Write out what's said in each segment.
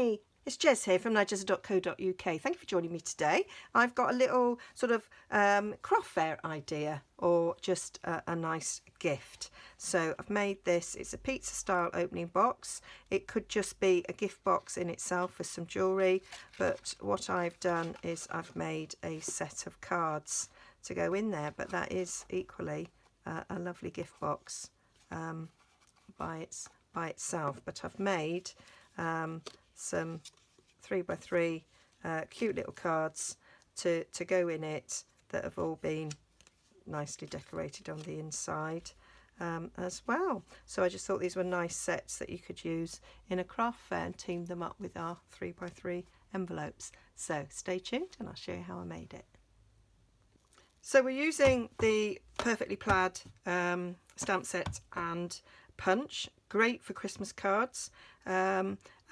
Hi, it's Jez here from Nigezza.co.uk. Thank you for joining me today. I've got a little sort of craft fair idea, or just a nice gift. So I've made this. It's a pizza style opening box. It could just be a gift box in itself with some jewellery, but what I've done is I've made a set of cards to go in there, but that is equally a lovely gift box by itself. But I've made some 3x3 cute little cards to go in it that have all been nicely decorated on the inside as well. So I just thought these were nice sets that you could use in a craft fair and team them up with our 3x3 envelopes. So stay tuned and I'll show you how I made it. So we're using the Perfectly Plaid stamp set and punch, great for Christmas cards,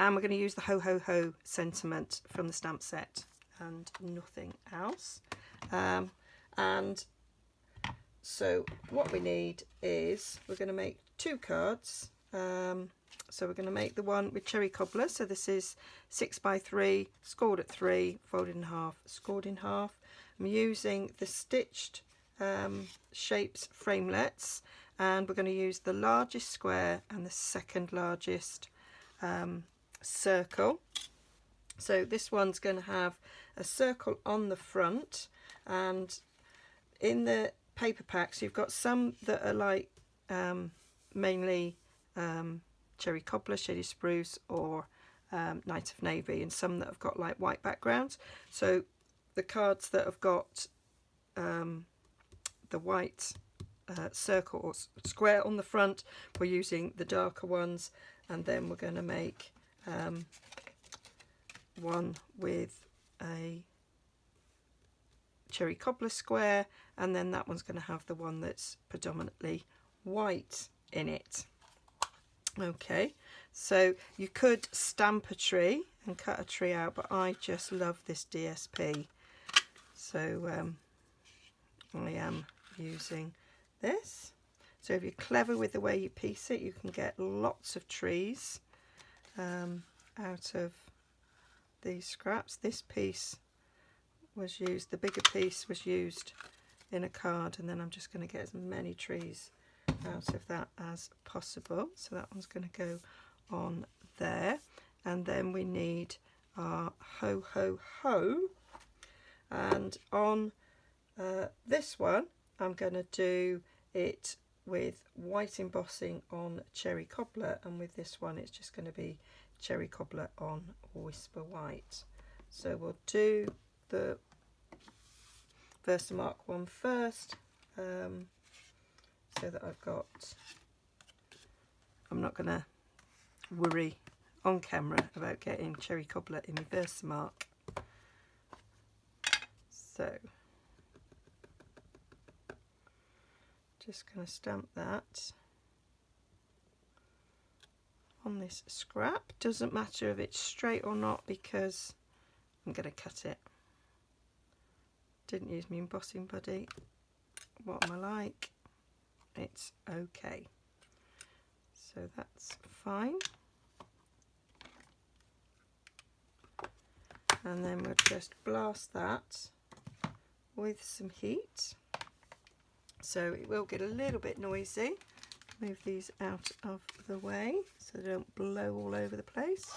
and we're going to use the ho ho ho sentiment from the stamp set and nothing else. And so what we need is, we're going to make two cards. So we're going to make the one with cherry cobbler. So this is 6x3, scored at 3, folded in half, scored in half. I'm using the stitched shapes framelets, and we're going to use the largest square and the second largest circle. So this one's going to have a circle on the front, and in the paper packs you've got some that are like mainly cherry cobbler, shady spruce, or night of navy, and some that have got like white backgrounds. So the cards that have got the white circle or square on the front, we're using the darker ones, and then we're going to make one with a cherry cobbler square, and then that one's going to have the one that's predominantly white in it. Okay, so you could stamp a tree and cut a tree out, but I just love this DSP, so I am using this. So if you're clever with the way you piece it, you can get lots of trees out of these scraps. This piece was used, the bigger piece was used in a card, and then I'm just going to get as many trees out of that as possible. So that one's going to go on there, and then we need our ho ho ho, and on this one I'm going to do it with white embossing on cherry cobbler, and with this one it's just going to be cherry cobbler on whisper white. So we'll do the Versamark one first, so that I'm not going to worry on camera about getting cherry cobbler in my Versamark. So just going to stamp that on this scrap. Doesn't matter if it's straight or not, because I'm going to cut it. Didn't use my embossing buddy. What am I like? It's okay. So that's fine. And then we'll just blast that with some heat. So it will get a little bit noisy. Move these out of the way so they don't blow all over the place.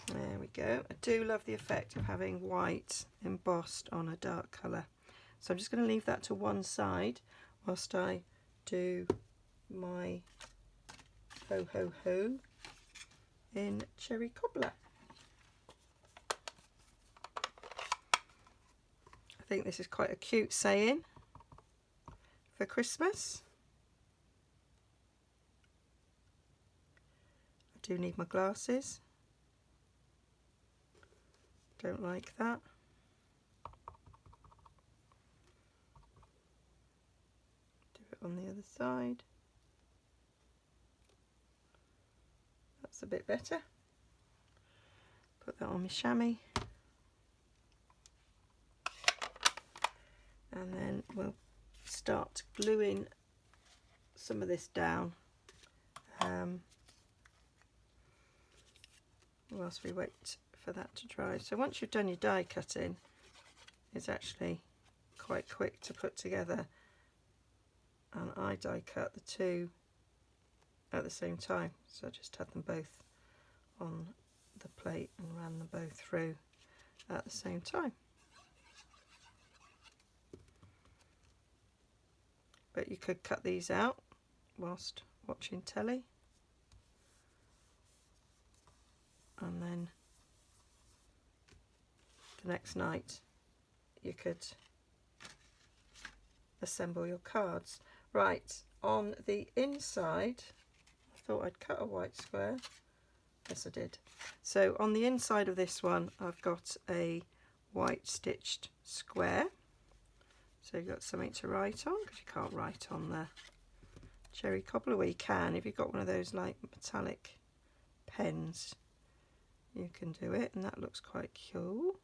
There we go. I do love the effect of having white embossed on a dark colour. So I'm just going to leave that to one side whilst I do my ho ho ho in cherry cobbler. I think this is quite a cute saying for Christmas. I do need my glasses. Don't like that. Do it on the other side. That's a bit better. Put that on my chamois. And then we'll start gluing some of this down whilst we wait for that to dry. So once you've done your die cutting, it's actually quite quick to put together, and I die cut the two at the same time, so I just had them both on the plate and ran them both through at the same time. But you could cut these out whilst watching telly, and then the next night you could assemble your cards. Right, on the inside, I thought I'd cut a white square. Yes, I did. So on the inside of this one, I've got a white stitched square. So you've got something to write on, because you can't write on the cherry cobbler. Well, you can if you've got one of those like metallic pens, you can do it, and that looks quite cool.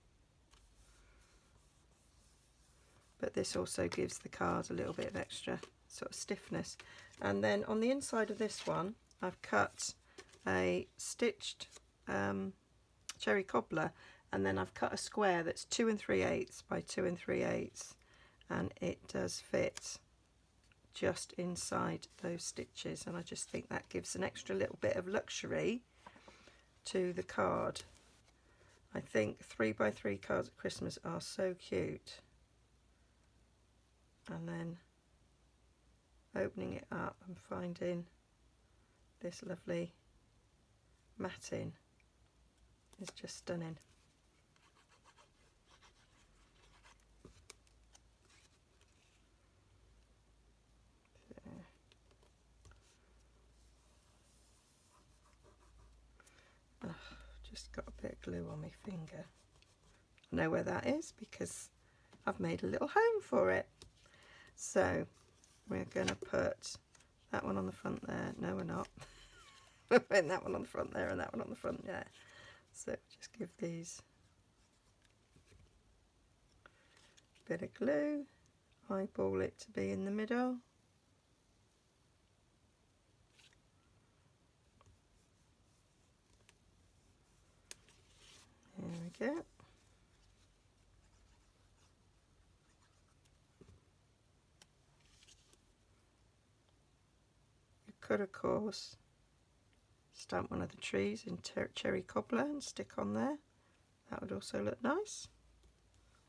But this also gives the card a little bit of extra sort of stiffness. And then on the inside of this one, I've cut a stitched cherry cobbler, and then I've cut a square that's 2 3/8 by 2 3/8, and it does fit just inside those stitches, and I just think that gives an extra little bit of luxury to the card. I think 3x3 cards at Christmas are so cute. And then opening it up and finding this lovely matting is just stunning. Oh, just got a bit of glue on my finger. I know where that is because I've made a little home for it. So we're going to put that one on the front there. No, we're not. We're putting that one on the front there and that one on the front there. So just give these a bit of glue, eyeball it to be in the middle. There we go. You could, of course, stamp one of the trees in cherry cobbler and stick on there. That would also look nice.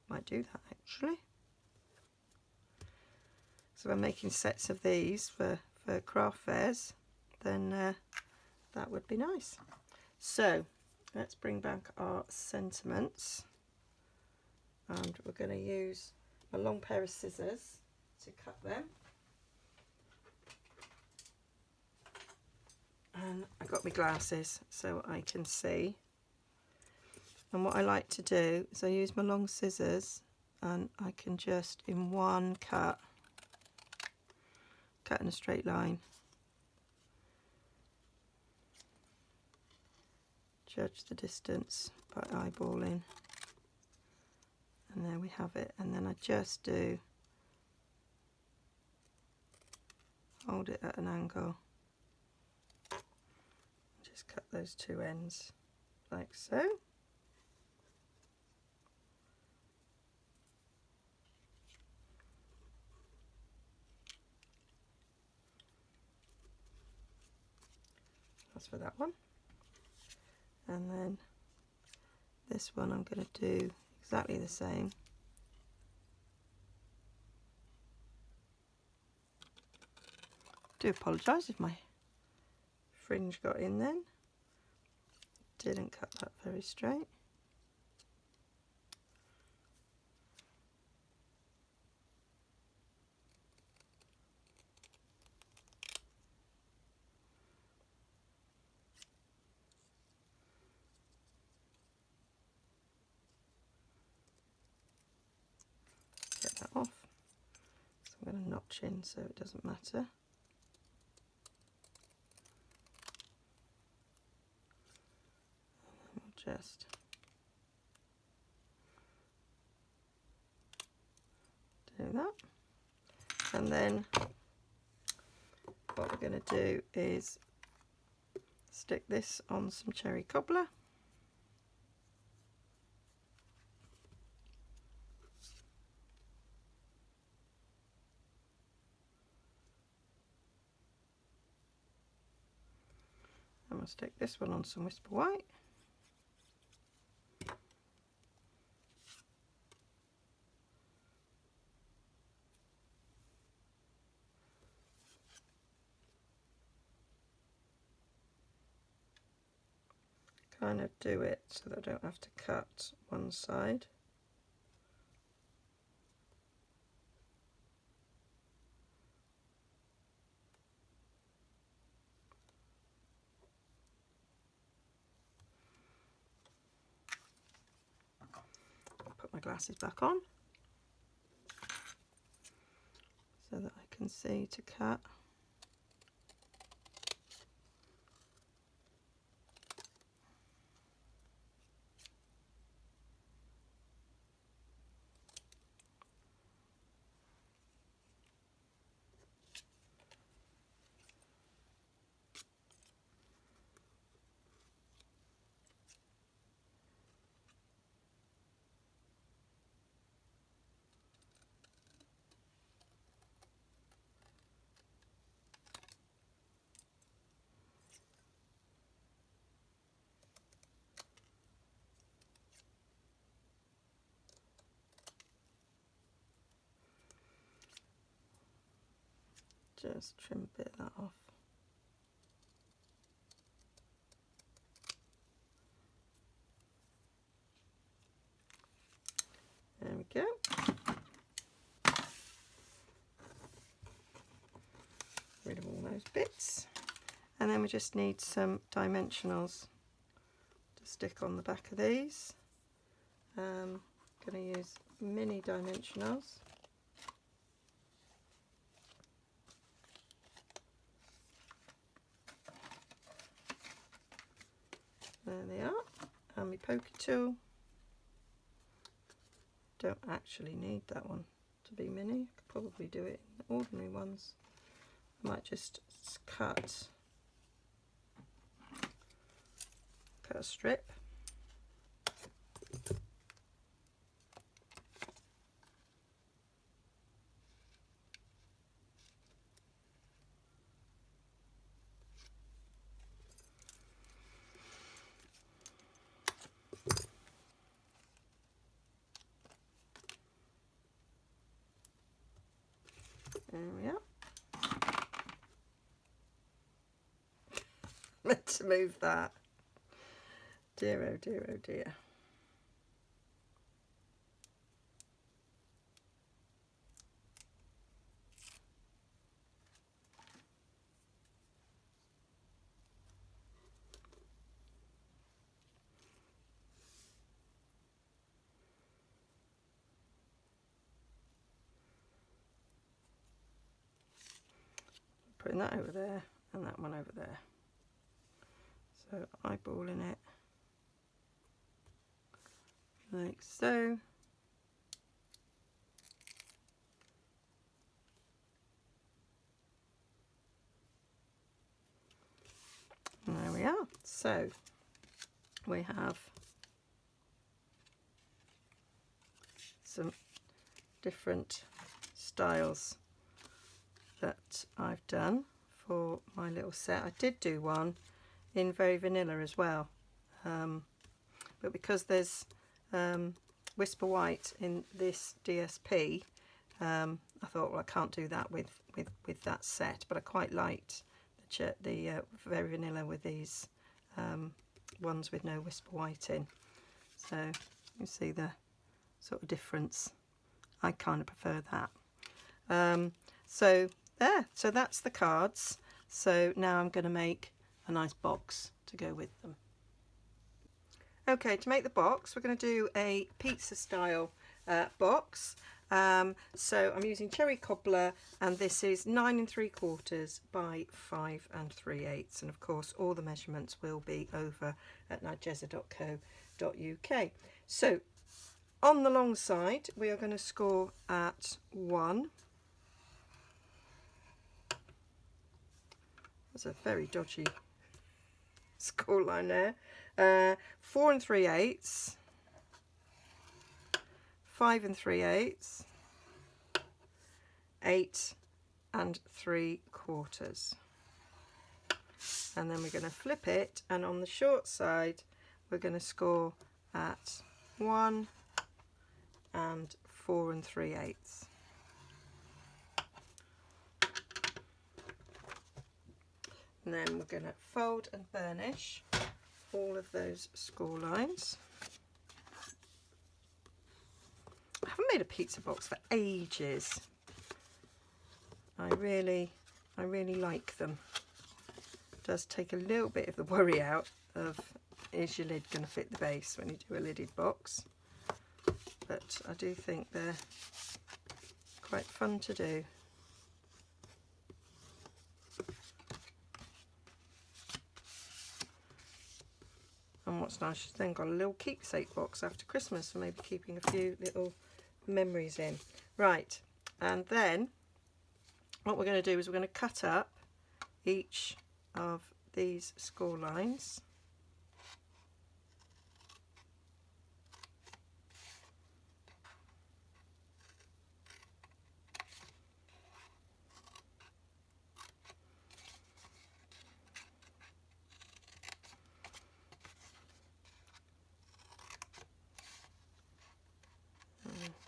Might do that actually. So if I'm making sets of these for craft fairs, then that would be nice. So let's bring back our sentiments, and we're going to use a long pair of scissors to cut them. And I got my glasses so I can see. And what I like to do is I use my long scissors, and I can just in one cut in a straight line. Judge the distance by eyeballing, and there we have it. And then I just do hold it at an angle, just cut those two ends like so. That's for that one. And then this one I'm going to do exactly the same. Do apologise if my fringe got in then. Didn't cut that very straight. Get that off. So I'm going to notch in so it doesn't matter. just do that. And then what we're going to do is stick this on some cherry cobbler. And we'll stick this one on some Whisper White. Kind of do it so that I don't have to cut one side. Put my glasses back on so that I can see to cut. Just trim a bit of that off. There we go. Rid of all those bits. And then we just need some dimensionals to stick on the back of these. Going to use mini dimensionals. There they are. And my poker tool. Don't actually need that one to be mini. I could probably do it in the ordinary ones. I might just cut a strip. There we are. Meant to move that. Dear, oh dear, oh dear. Putting that over there and that one over there. So eyeballing it like so. And there we are. So we have some different styles that I've done for my little set. I did do one in very vanilla as well, but because there's Whisper White in this DSP, I thought, well, I can't do that with that set, but I quite liked the very vanilla with these ones with no Whisper White in. So you see the sort of difference. I kind of prefer that. So there, so that's the cards. So now I'm going to make a nice box to go with them. Okay, to make the box, we're going to do a pizza style box. So I'm using cherry cobbler, and this is 9 3/4 by 5 3/8, and of course all the measurements will be over at nigezza.co.uk. So on the long side we are going to score at 1. That's a very dodgy score line there. 4 3/8, 5 3/8, 8 3/4, and then we're going to flip it, and on the short side we're going to score at 1 and 4 3/8. And then we're going to fold and burnish all of those score lines. I haven't made a pizza box for ages. I really like them. It does take a little bit of the worry out of, is your lid going to fit the base when you do a lidded box? But I do think they're quite fun to do. And what's nice is then got a little keepsake box after Christmas for maybe keeping a few little memories in. Right, and then what we're going to do is we're going to cut up each of these score lines.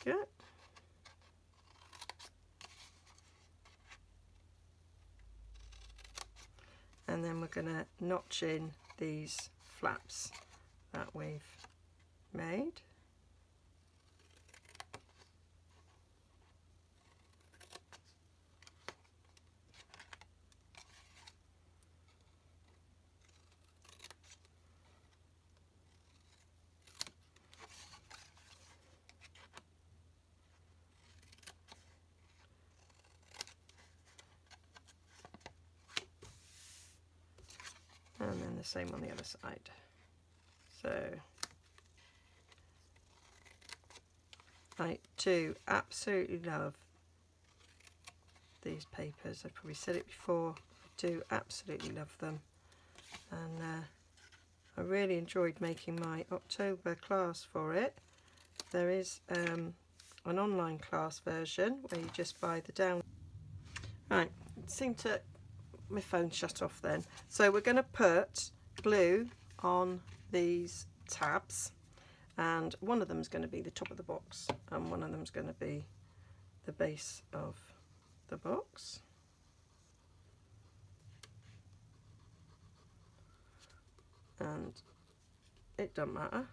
Okay. And then we're going to notch in these flaps that we've made. And then the same on the other side. So I do absolutely love these papers. I've probably said it before. I do absolutely love them, and I really enjoyed making my October class for it. There is an online class version where you just buy the down. Right, it seemed to my phone shut off then. So we're going to put glue on these tabs, and one of them is going to be the top of the box and one of them is going to be the base of the box. And it doesn't matter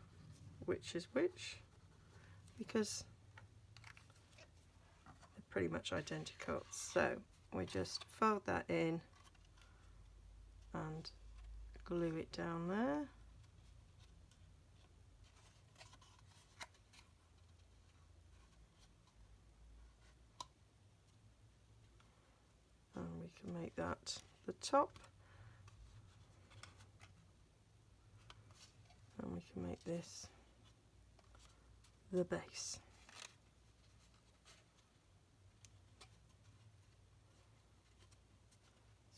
which is which because they're pretty much identical. So we just fold that in and glue it down there. And we can make that the top. And we can make this the base.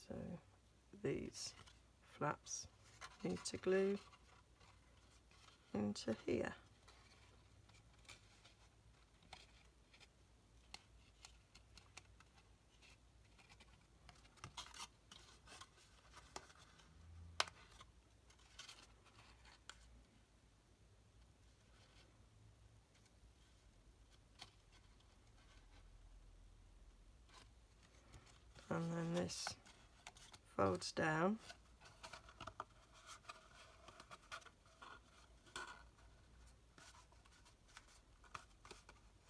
So these flaps need to glue into here. And then this folds down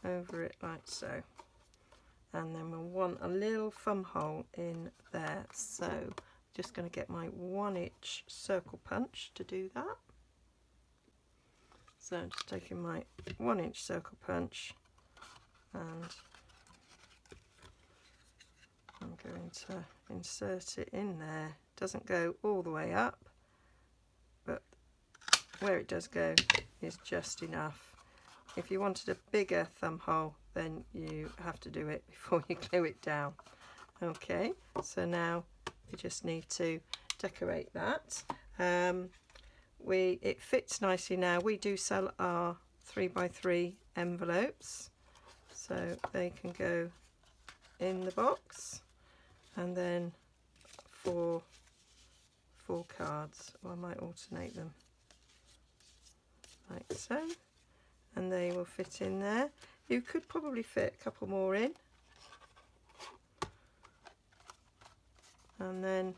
over it like so, and then we'll want a little thumb hole in there, so just going to get my 1-inch circle punch to do that. So I'm just taking my 1-inch circle punch and I'm going to insert it in there. Doesn't go all the way up, but where it does go is just enough. If you wanted a bigger thumb hole, then you have to do it before you glue it down. Okay, so now we just need to decorate that. It fits nicely now. We do sell our 3x3 envelopes, so they can go in the box, and then four cards, or I might alternate them like so, and they will fit in there. You could probably fit a couple more in, and then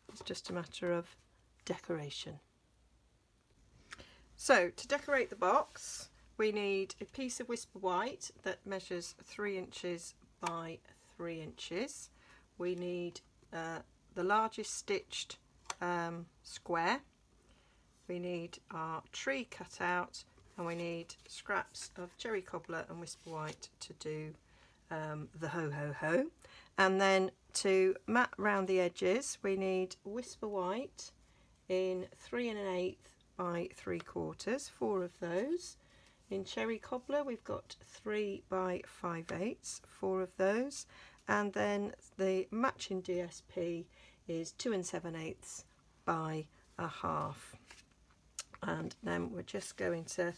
it's just a matter of decoration. So to decorate the box, we need a piece of Whisper White that measures 3 inches by 3 inches. We need the largest stitched square. We need our tree cut out, and we need scraps of cherry cobbler and Whisper White to do the ho ho ho. And then to mat round the edges, we need Whisper White in 3 1/8 by 3/4, 4 of those. In cherry cobbler we've got 3 by 5/8, 4 of those. And then the matching DSP is 2 7/8 by 1/2. And then we're just going to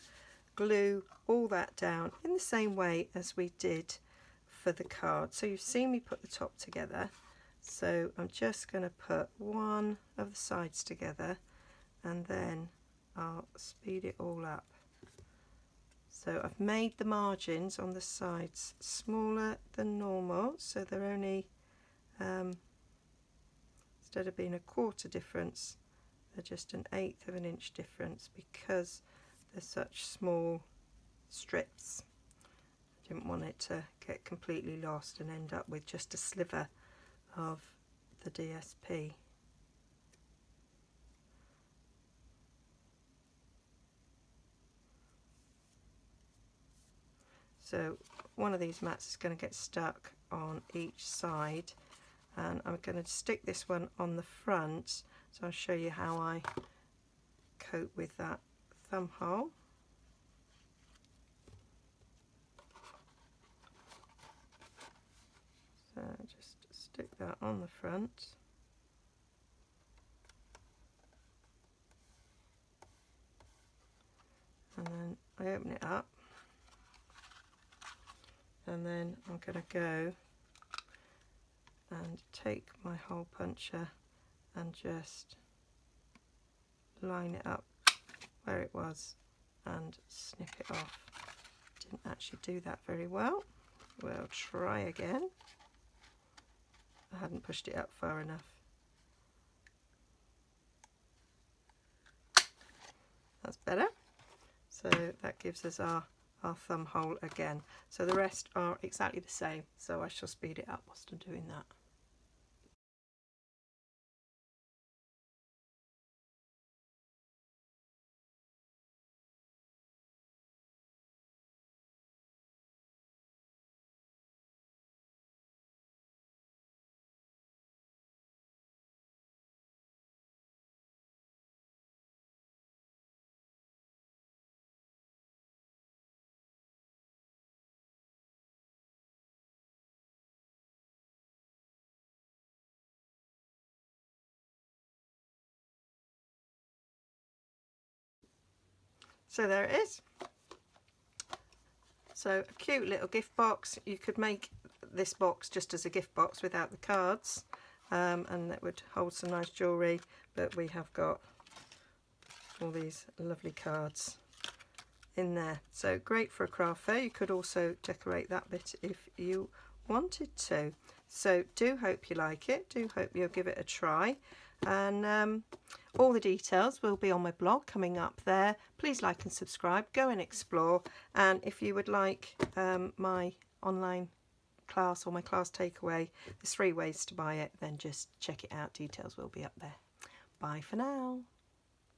glue all that down in the same way as we did for the card. So you've seen me put the top together, so I'm just going to put one of the sides together, and then I'll speed it all up. So I've made the margins on the sides smaller than normal, so they're only instead of being a 1/4 difference, they're just 1/8 of an inch difference, because they're such small strips. I didn't want it to get completely lost and end up with just a sliver of the DSP. So one of these mats is going to get stuck on each side, and I'm going to stick this one on the front, so I'll show you how I cope with that thumb hole. So just stick that on the front, and then I open it up, and then I'm going to go and take my hole puncher and just line it up where it was and snip it off. Didn't actually do that very well. We'll try again. I hadn't pushed it up far enough. That's better. So that gives us our thumb hole again. So the rest are exactly the same, so I shall speed it up whilst I'm doing that. So there it is. So a cute little gift box. You could make this box just as a gift box without the cards, and that would hold some nice jewellery, but we have got all these lovely cards in there. So great for a craft fair. You could also decorate that bit if you wanted to. So do hope you like it. Do hope you'll give it a try. And all the details will be on my blog coming up there. Please like and subscribe, go and explore, and if you would like my online class or my class takeaway, there's 3 ways to buy it, then just check it out. Details will be up there. Bye for now.